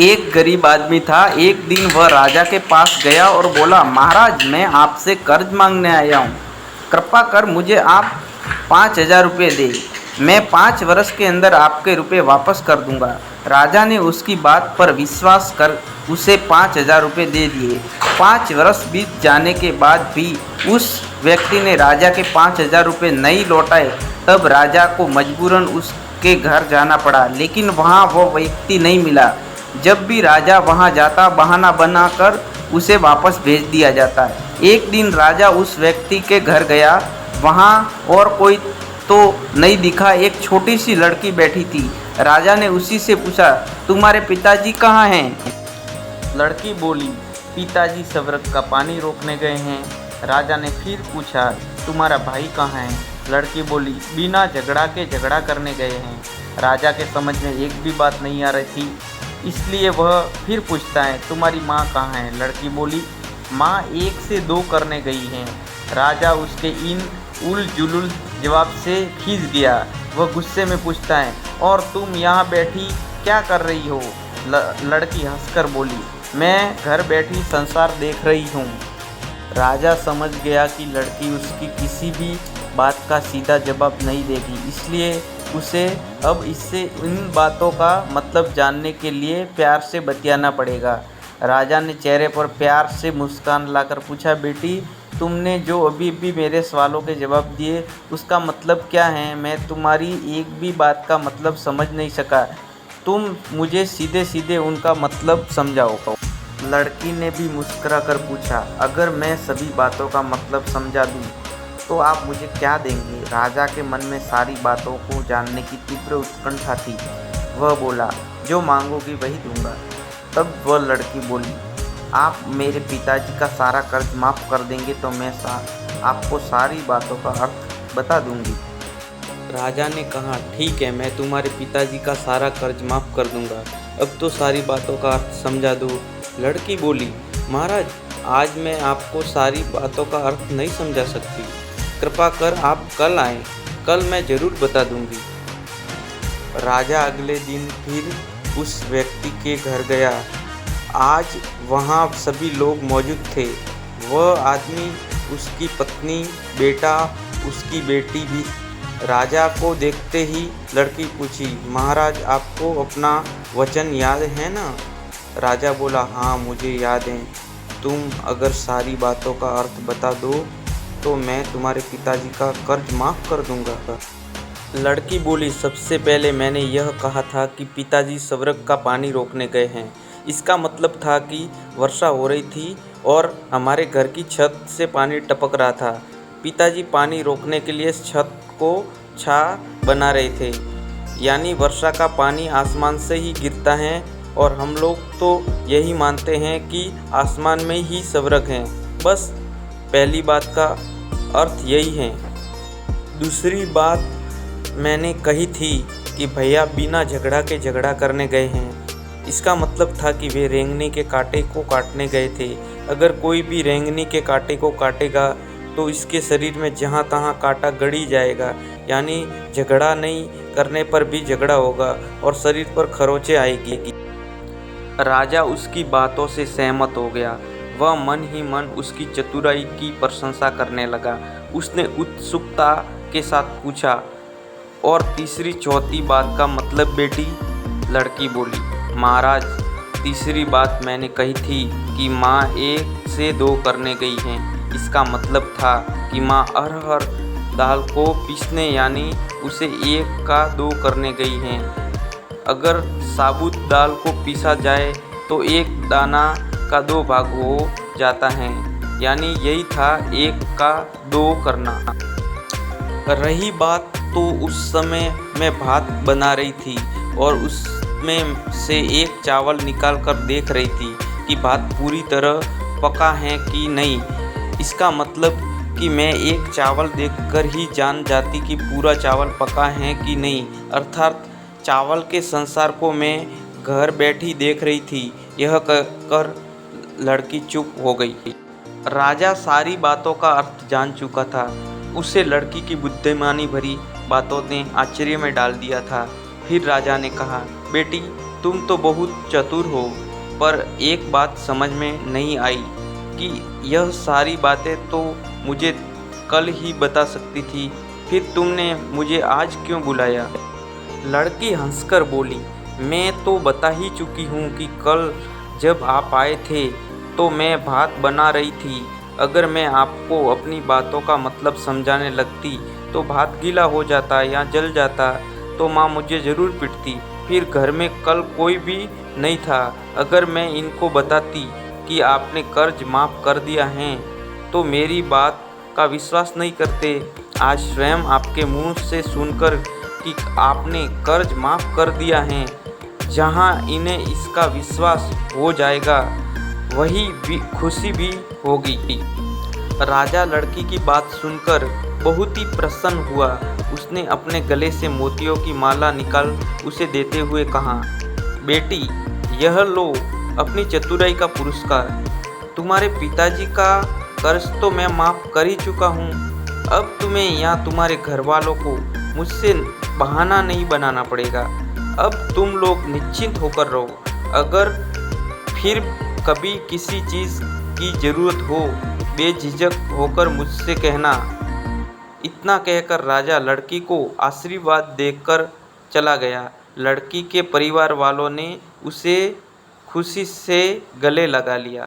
एक गरीब आदमी था। एक दिन वह राजा के पास गया और बोला, महाराज, मैं आपसे कर्ज मांगने आया हूँ। कृपा कर मुझे आप 5,000 रुपये दे। मैं 5 वर्ष के अंदर आपके रुपये वापस कर दूंगा। राजा ने उसकी बात पर विश्वास कर उसे 5,000 रुपये दे दिए। 5 वर्ष बीत जाने के बाद भी उस व्यक्ति ने राजा के 5,000 रुपये नहीं लौटाए। तब राजा को मजबूरन उसके घर जाना पड़ा, लेकिन वहाँ वो व्यक्ति नहीं मिला। जब भी राजा वहां जाता, बहाना बनाकर उसे वापस भेज दिया जाता है। एक दिन राजा उस व्यक्ति के घर गया। वहां और कोई तो नहीं दिखा, एक छोटी सी लड़की बैठी थी। राजा ने उसी से पूछा, तुम्हारे पिताजी कहाँ हैं? लड़की बोली, पिताजी सवरक का पानी रोकने गए हैं। राजा ने फिर पूछा, तुम्हारा भाई कहाँ है? लड़की बोली, बिना झगड़ा के झगड़ा करने गए हैं। राजा के समझ में एक भी बात नहीं आ रही थी, इसलिए वह फिर पूछता है, तुम्हारी माँ कहाँ है? लड़की बोली, माँ 1 से 2 करने गई हैं। राजा उसके इन उल जुलुल जवाब से खींच गया। वह गुस्से में पूछता है, और तुम यहाँ बैठी क्या कर रही हो? लड़की हंसकर बोली, मैं घर बैठी संसार देख रही हूँ। राजा समझ गया कि लड़की उसकी किसी भी बात का सीधा जवाब नहीं देगी, इसलिए उसे अब इससे इन बातों का मतलब जानने के लिए प्यार से बतियाना पड़ेगा। राजा ने चेहरे पर प्यार से मुस्कान लाकर पूछा, बेटी, तुमने जो अभी भी मेरे सवालों के जवाब दिए उसका मतलब क्या है? मैं तुम्हारी एक भी बात का मतलब समझ नहीं सका। तुम मुझे सीधे सीधे उनका मतलब समझाओ। लड़की ने भी मुस्कुरा कर पूछा, अगर मैं सभी बातों का मतलब समझा दूँ तो आप मुझे क्या देंगे? राजा के मन में सारी बातों को जानने की तीव्र उत्कंठा थी। वह बोला, जो मांगोगी वही दूंगा। तब वह लड़की बोली, आप मेरे पिताजी का सारा कर्ज माफ़ कर देंगे तो मैं आपको सारी बातों का अर्थ बता दूंगी। राजा ने कहा, ठीक है, मैं तुम्हारे पिताजी का सारा कर्ज माफ़ कर दूंगा। अब तो सारी बातों का अर्थ समझा दो। लड़की बोली, महाराज, आज मैं आपको सारी बातों का अर्थ नहीं समझा सकती। कृपा कर आप कल आएं, कल मैं ज़रूर बता दूंगी। राजा अगले दिन फिर उस व्यक्ति के घर गया। आज वहाँ सभी लोग मौजूद थे। वह आदमी, उसकी पत्नी, बेटा, उसकी बेटी भी। राजा को देखते ही लड़की पूछी, महाराज, आपको अपना वचन याद है ना? राजा बोला, हाँ, मुझे याद है। तुम अगर सारी बातों का अर्थ बता दो तो मैं तुम्हारे पिताजी का कर्ज माफ़ कर दूंगा। लड़की बोली, सबसे पहले मैंने यह कहा था कि पिताजी सवरक का पानी रोकने गए हैं। इसका मतलब था कि वर्षा हो रही थी और हमारे घर की छत से पानी टपक रहा था। पिताजी पानी रोकने के लिए छत को छा बना रहे थे, यानी वर्षा का पानी आसमान से ही गिरता है और हम लोग तो यही मानते हैं कि आसमान में ही सवरक हैं। बस पहली बात का अर्थ यही है। दूसरी बात मैंने कही थी कि भैया बिना झगड़ा के झगड़ा करने गए हैं। इसका मतलब था कि वे रेंगनी के कांटे को काटने गए थे। अगर कोई भी रेंगनी के कांटे को काटेगा तो इसके शरीर में जहाँ तहाँ कांटा गड़ी जाएगा, यानी झगड़ा नहीं करने पर भी झगड़ा होगा और शरीर पर खरोंचें आएगी। राजा उसकी बातों से सहमत हो गया। वह मन ही मन उसकी चतुराई की प्रशंसा करने लगा। उसने उत्सुकता के साथ पूछा, और तीसरी चौथी बात का मतलब बेटी? लड़की बोली, महाराज, तीसरी बात मैंने कही थी कि माँ 1 से 2 करने गई हैं। इसका मतलब था कि माँ अरहर दाल को पीसने, यानी उसे 1 का 2 करने गई हैं। अगर साबुत दाल को पीसा जाए तो 1 दाना का 2 भाग हो जाता है, यानी यही था 1 का 2 करना। रही बात तो उस समय मैं भात बना रही थी और उसमें से एक चावल निकाल कर देख रही थी कि भात पूरी तरह पका है कि नहीं। इसका मतलब कि मैं एक चावल देखकर ही जान जाती कि पूरा चावल पका है कि नहीं, अर्थात चावल के संसार को मैं घर बैठी देख रही थी। यह कहकर लड़की चुप हो गई। राजा सारी बातों का अर्थ जान चुका था। उसे लड़की की बुद्धिमानी भरी बातों ने आश्चर्य में डाल दिया था। फिर राजा ने कहा, बेटी, तुम तो बहुत चतुर हो, पर एक बात समझ में नहीं आई कि यह सारी बातें तो मुझे कल ही बता सकती थी, फिर तुमने मुझे आज क्यों बुलाया? लड़की हंसकर बोली, मैं तो बता ही चुकी हूँ कि कल जब आप आए थे तो मैं भात बना रही थी। अगर मैं आपको अपनी बातों का मतलब समझाने लगती तो भात गीला हो जाता या जल जाता, तो माँ मुझे ज़रूर पिटती। फिर घर में कल कोई भी नहीं था। अगर मैं इनको बताती कि आपने कर्ज माफ़ कर दिया है तो मेरी बात का विश्वास नहीं करते। आज स्वयं आपके मुंह से सुनकर कि आपने कर्ज माफ़ कर दिया है, जहां इन्हें इसका विश्वास हो जाएगा वही भी खुशी भी होगी। राजा लड़की की बात सुनकर बहुत ही प्रसन्न हुआ। उसने अपने गले से मोतियों की माला निकाल उसे देते हुए कहा, बेटी यह लो अपनी चतुराई का पुरस्कार। तुम्हारे पिताजी का कर्ज तो मैं माफ़ कर ही चुका हूँ। अब तुम्हें या तुम्हारे घर वालों को मुझसे बहाना नहीं बनाना पड़ेगा। अब तुम लोग निश्चिंत होकर रहो। अगर फिर कभी किसी चीज़ की ज़रूरत हो बेझिझक होकर मुझसे कहना। इतना कहकर राजा लड़की को आशीर्वाद देकर चला गया। लड़की के परिवार वालों ने उसे खुशी से गले लगा लिया।